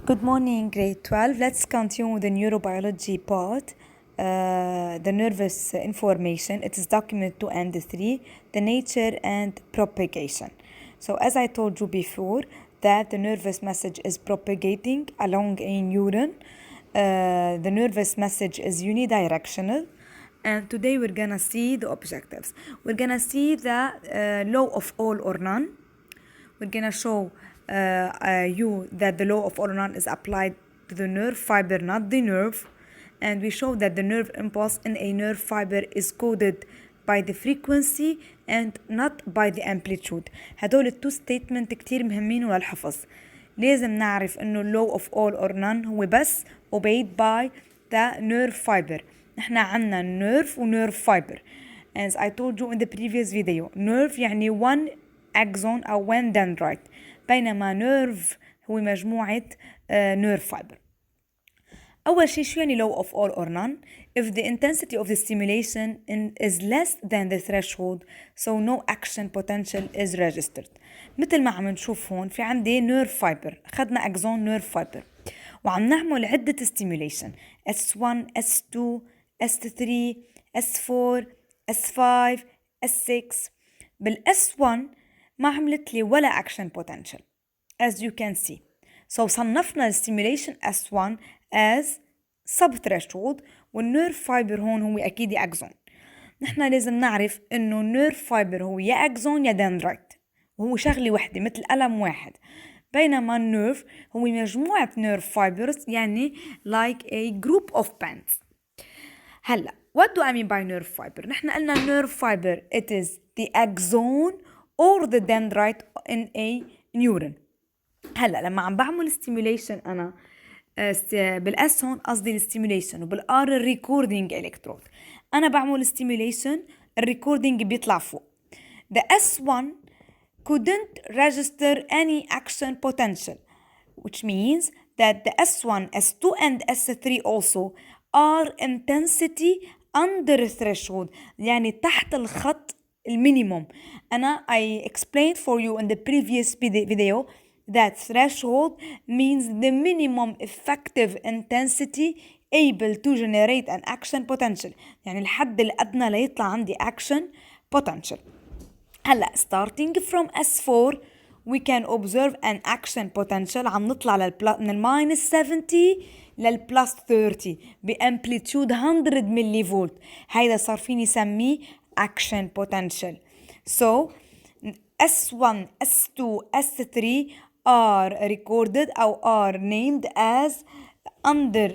Good morning, grade 12. Let's continue with the neurobiology part, the nervous information. It is document 2 and 3, the nature and propagation. So as I told you before, that the nervous message is propagating along a neuron. The nervous message is unidirectional. And today we're gonna see the objectives. We're gonna see the law of all or none. We're gonna show you that the law of all or none is applied to the nerve fiber, not the nerve. And we show that the nerve impulse in a nerve fiber is coded by the frequency and not by the amplitude. هدول التو statement كتير مهمين للحفظ. لازم نعرف انه law of all or none هو بس obeyed by the nerve fiber. نحنا عنا nerve و nerve fiber. As I told you in the previous video, nerve يعني one axon أو one dendrite، بينما nerve هو مجموعة nerve fiber. أول شيء شو يعني law of all or none؟ If the intensity of the stimulation is less than the threshold, so no action potential is registered. مثل ما عم نشوف هون في عندي nerve fiber، أخذنا axon nerve fiber وعم نعمل عدة stimulation S1, S2, S3, S4, S5, S6. بالS1 ما عملت لي ولا action potential as you can see. So صنفنا الستيميوليشن S1 as subthreshold والنيرف فايبر هون هو أكيد أكزون. نحنا لازم نعرف إنه النيرف فايبر هو يا أكزون يا دندرايت وهو شغلة وحدة مثل قلم واحد، بينما النيرف هو مجموعة نيرف فايبرز يعني like a group of bands. هلا what do I mean by nerve fiber؟ نحن قلنا nerve fiber it is the axon or the dendrite in a neuron. هلا لما عم بعمل stimulation أنا بالأس هون قصدي الستيميوليشن وبالآر الريكوردينج إلكترود. أنا بعمل stimulation الريكوردينج بيطلع فوق. The S1 couldn't register any action potential, which means that the S1, S2 and S3 also are intensity under threshold يعني تحت الخط المينيموم. أنا I explained for you in the previous video that threshold means the minimum effective intensity able to generate an action potential، يعني الحد الأدنى ليطلع عندي action potential. هلا starting from S4 we can observe an action potential عم نطلع من الماينس 70 للبلس 30 بامبليتيود 100 ملي فولت. هيدا صار فيني سميه action potential. So S1, S2, S3 are recorded أو are named as under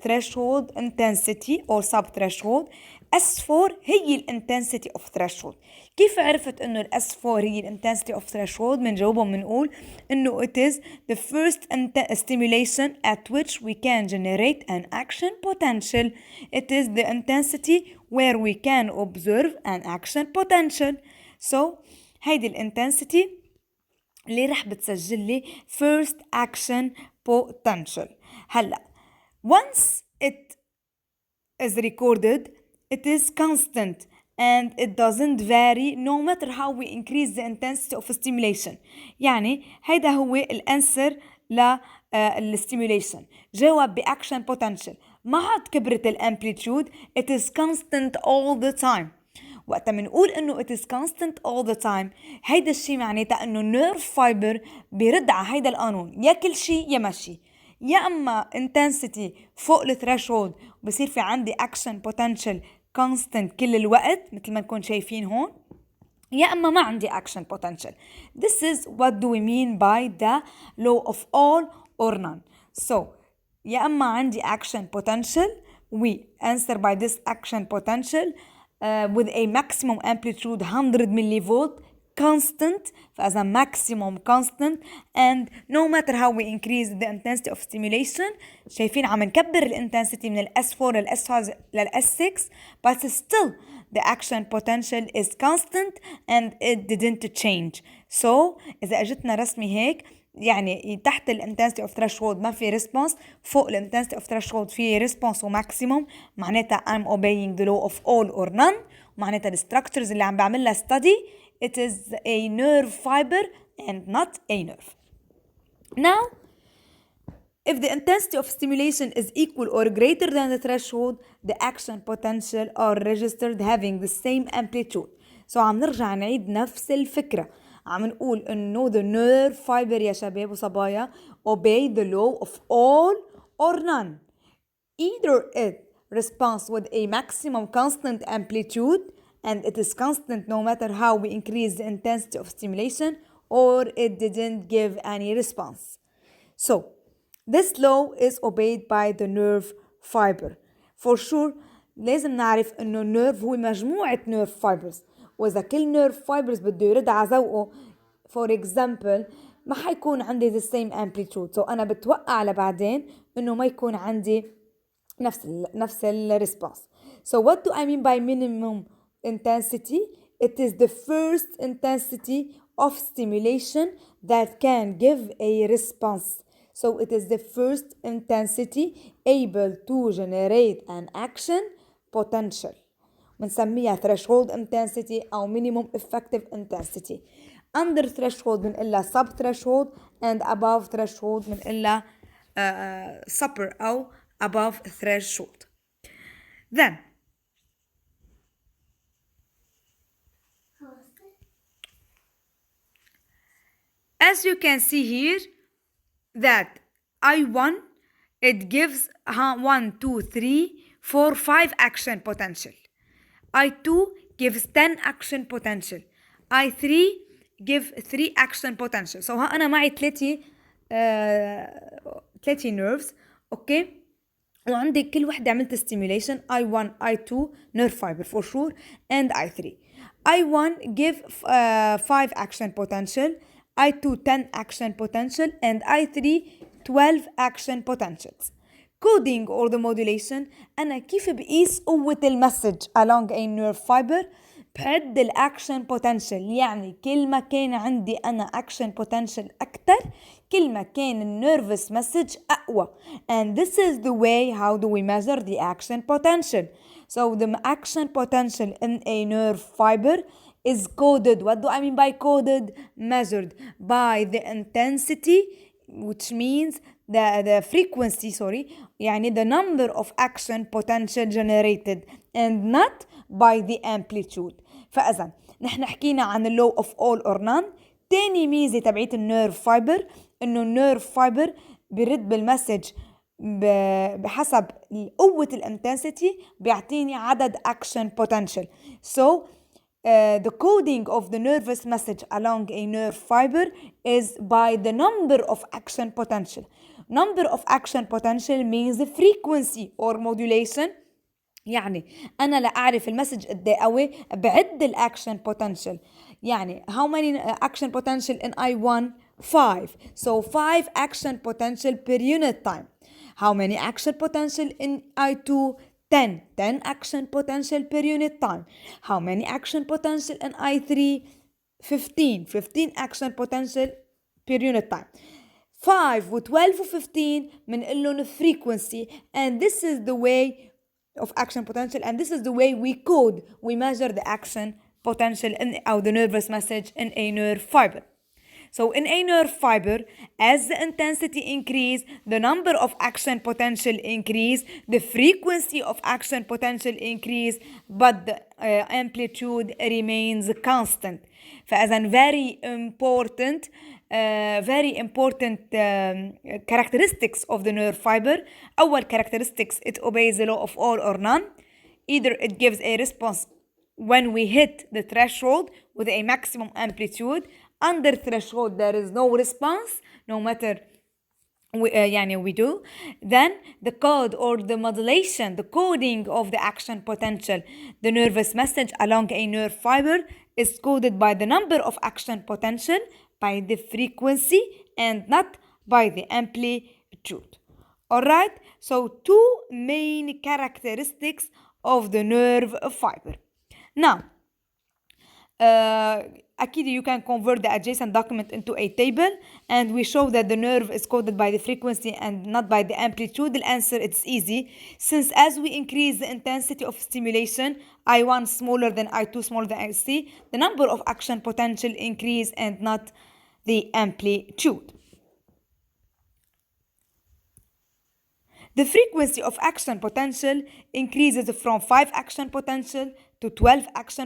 threshold intensity or subthreshold. S4 هي الانتنسيتي of threshold. كيف عرفت انه ال S4 هي الانتنسيتي of threshold؟ منجاوبهم منقول انه it is the first stimulation at which we can generate an action potential. It is the intensity where we can observe an action potential. So هيدي الانتنسيتي اللي رح بتسجل لي first action potential. هلا once it is recorded it is constant and it doesn't vary no matter how we increase the intensity of stimulation. يعني هيدا هو الانسر للستيميوليشن. جاوب بأكشن potential ما عاد كبرت الامبليتيود it is constant all the time. وقت منقول انه it is constant all the time هيدا الشي معناتها انه nerve fiber بيرد على هيدا القانون يا كل شي يا ماشي، يا اما intensity فوق الثريشولد بصير في عندي action potential constant كل الوقت مثل ما نكون شايفين هون، يا اما ما عندي action potential. This is what do we mean by the law of all or none. So يا اما عندي action potential we answer by this action potential with a maximum amplitude 100 millivolt constant as a maximum constant, and no matter how we increase the intensity of stimulation شايفين عم نكبر الانتنسيتي من S4 للS5 للS6 but still the action potential is constant and it didn't change. So إذا أجتنا رسمي هيك يعني تحت الانتنسيتي اوف threshold ما في ريسبونس، فوق الانتنسيتي اوف threshold في ريسبونس وماكسيموم، معناتها I'm obeying the law of all or none. معناتها الستراكشرز اللي عم بعملها study it is a nerve fiber and not a nerve. Now If the intensity of stimulation is equal or greater than the threshold, the action potential are registered having the same amplitude. So عم نرجع نعيد نفس الفكرة. عم نقول إنه the nerve fiber يا شباب وصبايا obey the law of all or none. Either it responds with a maximum constant amplitude and it is constant no matter how we increase the intensity of stimulation, or it didn't give any response. So, this law is obeyed by the nerve fiber. For sure لازم نعرف إنه nerve هو مجموعة nerve fibers، وإذا كل nerve fibers بده يرد على ذوقه for example ما حيكون عندي the same amplitude. so أنا بتوقع لبعدين إنه ما يكون عندي نفس response. So what do I mean by minimum intensity? It is the first intensity of stimulation that can give a response. So it is the first intensity able to generate an action potential. بنسميها threshold intensity أو minimum effective intensity. Under threshold بنقلها sub threshold and above threshold بنقلها super أو above threshold. Then as you can see here that I1 it gives 1, 2, 3, 4, 5 action potential. I2 gives 10 action potential. I3 give 3 action potential. So ها أنا معي 3 nerves okay وعندي كل وحدة عملت stimulation I1 I2 nerve fiber for sure and I3. I1 give 5 action potential, I2 10 action potential and I3 12 action potentials. Coding or the modulation أنا كيف بقيس قوة المسج along a nerve fiber؟ بعد الأكشن potential، يعني كل ما كان عندي أنا أكشن potential أكتر كل ما كان النيرفس مسج أقوى. And this is the way how do we measure the action potential. So the action potential in a nerve fiber is coded. What do I mean by coded? Measured by the intensity, which means the frequency يعني the number of action potential generated and not by the amplitude. فإذا نحن حكينا عن law of all or none. تاني ميزة تبعيت النيرف فايبر إنه النيرف فايبر بيرد بالمسج بحسب قوة الانتنسيتي بيعطيني عدد action potential. So the coding of the nervous message along a nerve fiber is by the number of action potential. Number of action potential means the frequency or modulation. يعني أنا لأعرف المسج قد إيه قوي بعد الأكشن potential. يعني how many action potential in I1? 5. So 5 action potential per unit time. How many action potential in I2? 10 action potential per unit time. How many action potential in I3? 15 action potential per unit time. 5 و 12 و 15 بنقول لهم frequency, and this is the way of action potential, and this is the way we measure the action potential or the nervous message in a nerve fiber. So in a nerve fiber, as the intensity increase, the number of action potential increase, the frequency of action potential increase, but the amplitude remains constant. فإذا very important characteristics of the nerve fiber. أول characteristics, it obeys the law of all or none. Either it gives a response when we hit the threshold with a maximum amplitude. Under threshold there is no response no matter we do. Then the code or the modulation, the coding of the action potential, the nervous message along a nerve fiber is coded by the number of action potential, by the frequency, and not by the amplitude. Alright, so two main characteristics of the nerve fiber. Now أكيد you can convert the adjacent document into a table, and we show that the nerve is coded by the frequency and not by the amplitude. The answer, it's easy, since as we increase the intensity of stimulation, I1 smaller than I2 smaller than I3, the number of action potential increase and not the amplitude. The frequency of action potential increases from 5 action potential to 12 action